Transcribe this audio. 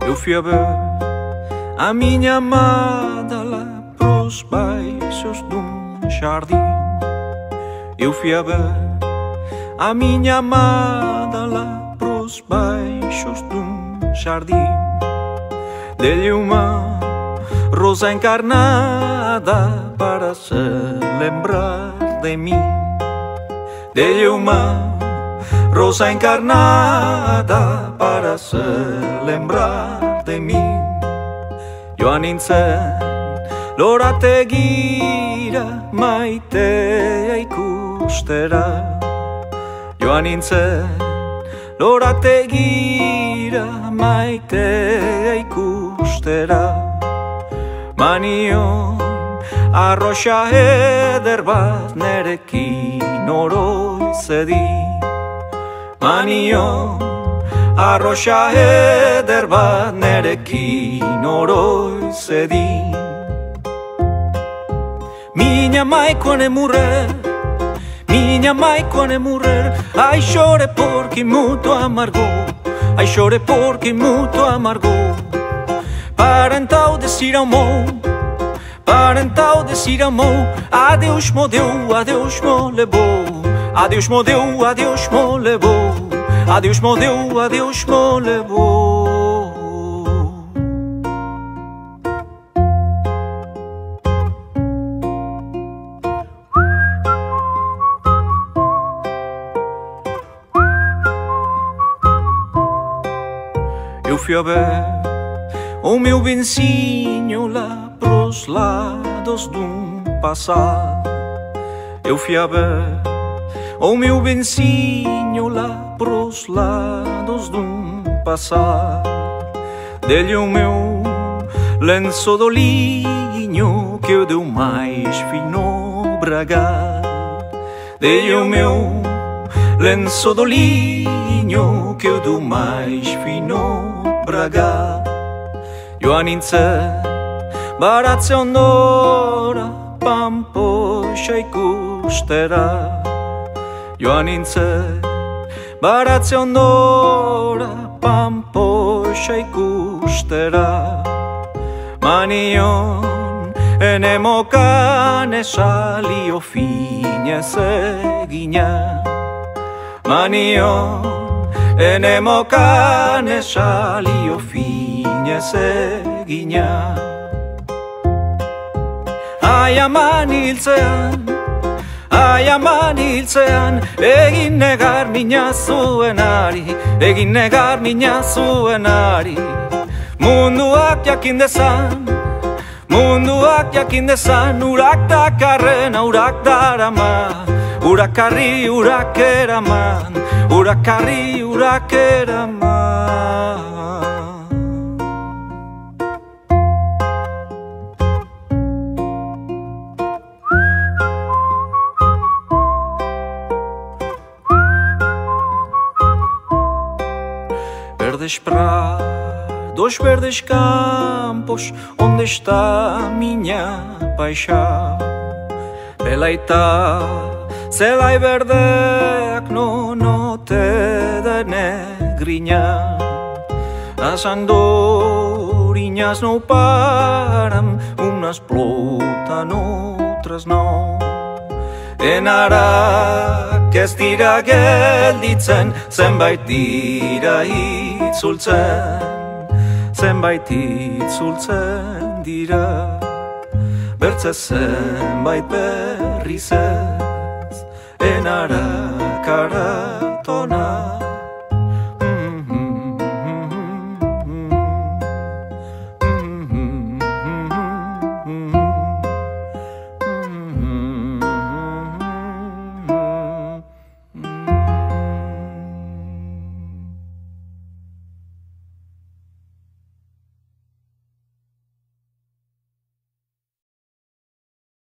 Eu fui a ver a minha amada lá pros baixos de jardim. Eu fui a ver a minha amada lá pros baixos de jardim. Dei-lhe uma rosa encarnada para se lembrar de mim. Dei-lhe uma rosa encarnada para se lembrar de mim. Joan nintzen lorategira maitea ikustera. Joan nintzen lorategira maitea ikustera. Manion arroxa eder bat nerekin oroitzedin. Manion arroxa eder bat nerekin oroitzedin. Minha mãe quando é morrer, minha mãe quando é morrer, ai chore porque muito amargou, ai chore porque muito amargou. Para então descer ao morro, para então descer ao morro, adeus mo deu, adeus mo levou, adeus mo deu, adeus mo levou, adeus mo deu, adeus mo levou. Eu fui a ver o meu bencinho lá pros lados de passar. Eu fui a ver o meu bencinho lá pros lados de passar. Dei-lhe o meu lenço do linho que eu deu mais fino bragar. Dei-lhe o meu lenço do linho que eu deu mais fino bragar. Joan nintzen baratze ondora pampoxa ikustera. Joan nintzen baratze ondora pampoxa ikustera. Manion enemokan esalio finez egina. Manion enemokan esalio finez egina. Ai aman hiltzean, ai aman hiltzean, egin negar mina zuenari, egin negar mina zuenari. Munduak jakin dezan, munduak jakin dezan, urak dakarrena urak darama, urakarri urak eraman, urakarri urak eraman. Verdes prados, verdes campos, onde está minha paixão? Belaita, zelai verdeak no te de negriña. As andoriñas no paran, unas plotan, otras no. Enarak ez dira gelditzen, zenbait dira itzultzen, zenbait itzultzen dira. Bertze zenbait berriz ez, enarak ara